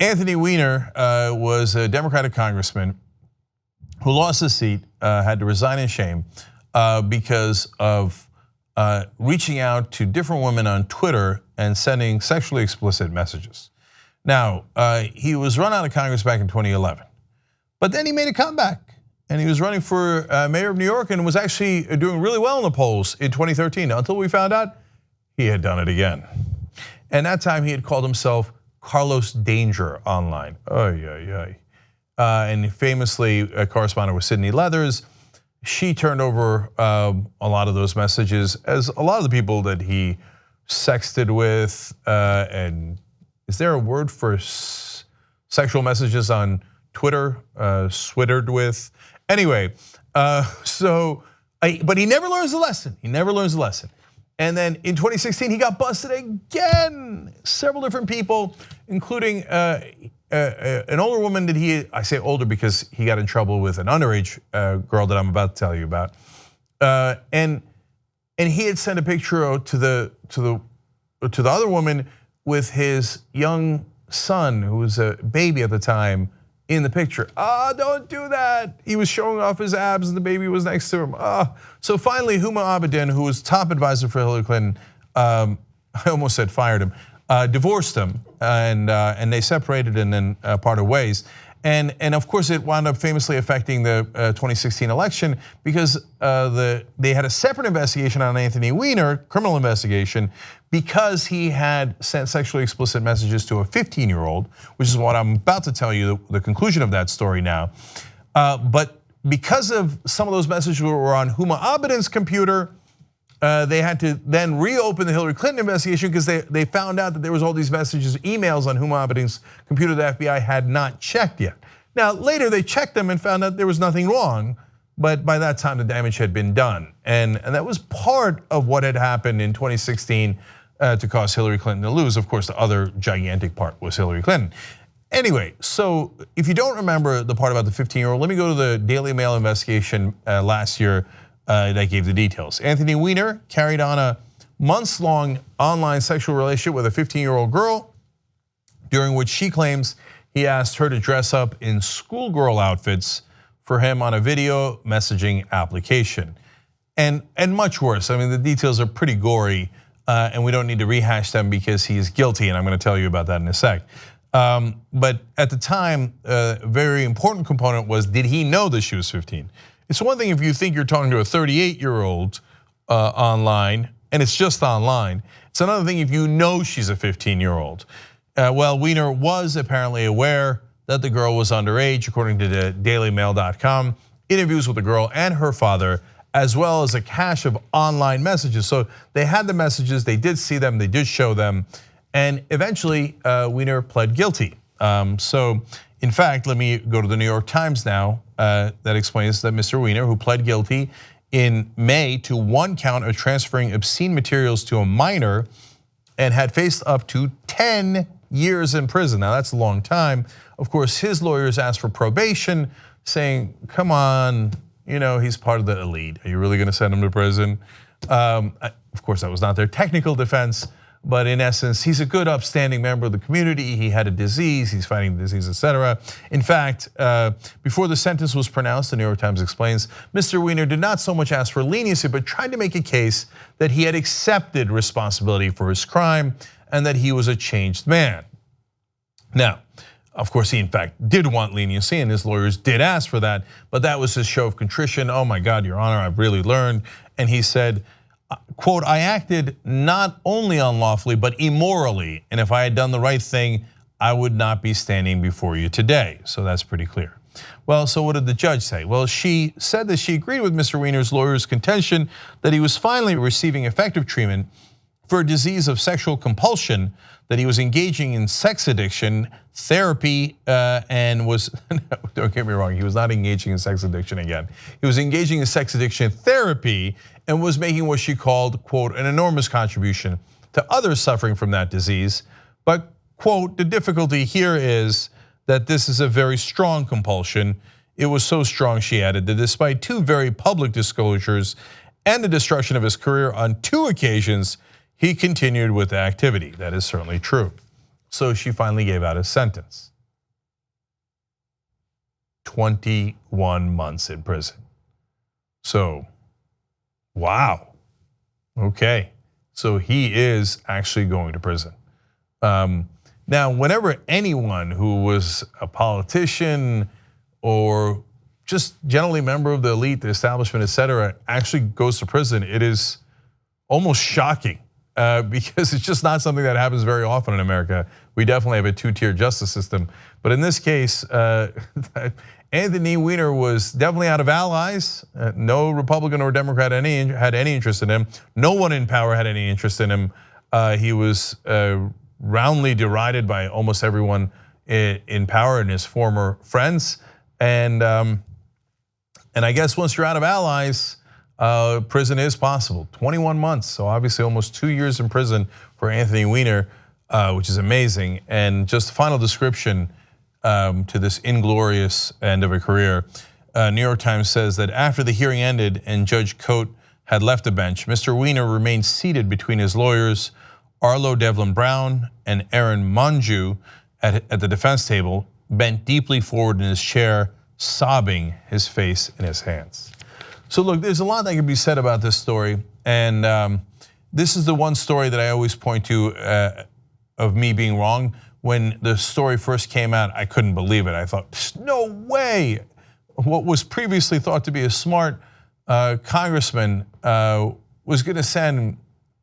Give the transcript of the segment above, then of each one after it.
Anthony Weiner was a Democratic congressman who lost his seat, had to resign in shame because of reaching out to different women on Twitter and sending sexually explicit messages. Now, he was run out of Congress back in 2011, but then he made a comeback and he was running for mayor of New York and was actually doing really well in the polls in 2013 until we found out he had done it again. And that time he had called himself Carlos Danger online. And famously corresponded with Sydney Leathers. She turned over a lot of those messages, as a lot of the people that he sexted with, and is there a word for sexual messages on Twitter? Swittered with. Anyway, but he never learns the lesson. He never learns the lesson. And then in 2016, he got busted again. Several different people, including an older woman that I say older because he got in trouble with an underage girl that I'm about to tell you about. And he had sent a picture to the other woman with his young son, who was a baby at the time, in the picture. Don't do that. He was showing off his abs and the baby was next to him. So finally, Huma Abedin, who was top advisor for Hillary Clinton, I almost said fired him, divorced him, and they separated and then parted ways. And of course, it wound up famously affecting the 2016 election because they had a separate investigation on Anthony Weiner, criminal investigation, because he had sent sexually explicit messages to a 15-year-old, which is what I'm about to tell you, the conclusion of that story now. But because of some of those messages were on Huma Abedin's computer, they had to then reopen the Hillary Clinton investigation because they found out that there was all these messages, emails on Huma Abedin's computer the FBI had not checked yet. Now later they checked them and found out there was nothing wrong, but by that time the damage had been done. And that was part of what had happened in 2016 to cause Hillary Clinton to lose. Of course, the other gigantic part was Hillary Clinton. Anyway, so if you don't remember the part about the 15-year-old, let me go to the Daily Mail investigation last year that gave the details. Anthony Weiner carried on a months-long online sexual relationship with a 15-year-old girl, during which she claims he asked her to dress up in schoolgirl outfits for him on a video messaging application. And much worse. I mean, the details are pretty gory, and we don't need to rehash them because he is guilty, and I'm going to tell you about that in a sec. But at the time, a very important component was, did he know that she was 15? It's one thing if you think you're talking to a 38-year-old online, and it's just online. It's another thing if you know she's a 15-year-old. Well, Weiner was apparently aware that the girl was underage, according to the dailymail.com. Interviews with the girl and her father, as well as a cache of online messages. So they had the messages, they did see them, they did show them, and eventually Weiner pled guilty. So in fact, let me go to the New York Times now. That explains that Mr. Weiner, who pled guilty in May to one count of transferring obscene materials to a minor and had faced up to 10 years in prison. Now that's a long time. Of course, his lawyers asked for probation, saying, come on, he's part of the elite. Are you really gonna send him to prison? Of course, that was not their technical defense, but in essence, he's a good upstanding member of the community. He had a disease, he's fighting the disease, etc. In fact, before the sentence was pronounced, the New York Times explains, Mr. Weiner did not so much ask for leniency, but tried to make a case that he had accepted responsibility for his crime and that he was a changed man. Now, of course, he in fact did want leniency and his lawyers did ask for that, but that was his show of contrition. Oh my God, Your Honor, I've really learned. And he said, quote, I acted not only unlawfully, but immorally. And if I had done the right thing, I would not be standing before you today. So that's pretty clear. Well, so what did the judge say? Well, she said that she agreed with Mr. Weiner's lawyer's contention that he was finally receiving effective treatment for a disease of sexual compulsion, that he was engaging in sex addiction therapy and was, don't get me wrong, he was not engaging in sex addiction again. He was engaging in sex addiction therapy and was making what she called, quote, an enormous contribution to others suffering from that disease. But, quote, the difficulty here is that this is a very strong compulsion. It was so strong, she added, that despite two very public disclosures and the destruction of his career on 2 occasions, he continued with the activity. That is certainly true. So she finally gave out his sentence. 21 months in prison. So, wow. Okay. So he is actually going to prison. Now, whenever anyone who was a politician or just generally a member of the elite, the establishment, etc., actually goes to prison, it is almost shocking because it's just not something that happens very often in America. We definitely have a two-tier justice system. But in this case, Anthony Weiner was definitely out of allies. No Republican or Democrat had any interest in him. No one in power had any interest in him. He was roundly derided by almost everyone in power and his former friends. And I guess once you're out of allies, prison is possible. 21 months, so obviously almost 2 years in prison for Anthony Weiner, which is amazing. And just final description to this inglorious end of a career. New York Times says that after the hearing ended and Judge Cote had left the bench, Mr. Weiner remained seated between his lawyers, Arlo Devlin Brown and Aaron Monju, at the defense table, bent deeply forward in his chair, sobbing, his face in his hands. So look, there's a lot that can be said about this story, and this is the one story that I always point to of me being wrong. When the story first came out, I couldn't believe it. I thought, no way. What was previously thought to be a smart congressman was gonna send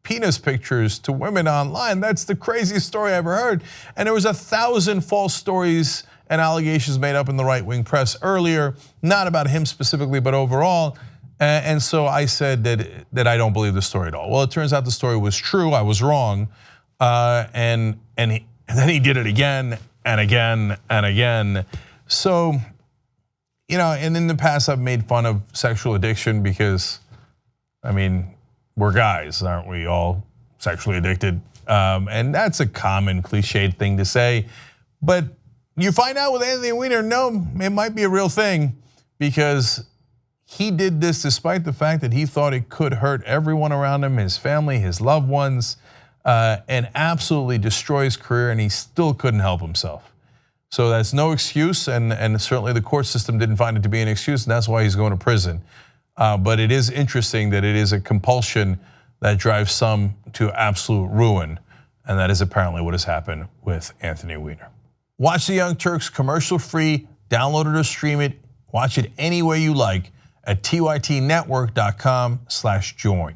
penis pictures to women online. That's the craziest story I ever heard. And there was 1,000 false stories and allegations made up in the right-wing press earlier, not about him specifically, but overall. And so I said that I don't believe the story at all. Well, it turns out the story was true. I was wrong, and then he did it again and again and again. So, and in the past I've made fun of sexual addiction because, I mean, we're guys, aren't we all sexually addicted? And that's a common cliched thing to say. But you find out with Anthony Weiner, no, it might be a real thing because he did this despite the fact that he thought it could hurt everyone around him, his family, his loved ones, and absolutely destroy his career, and he still couldn't help himself. So that's no excuse, and certainly the court system didn't find it to be an excuse, and that's why he's going to prison. But it is interesting that it is a compulsion that drives some to absolute ruin, and that is apparently what has happened with Anthony Weiner. Watch the Young Turks commercial-free, download it or stream it, watch it any way you like at tytnetwork.com/join.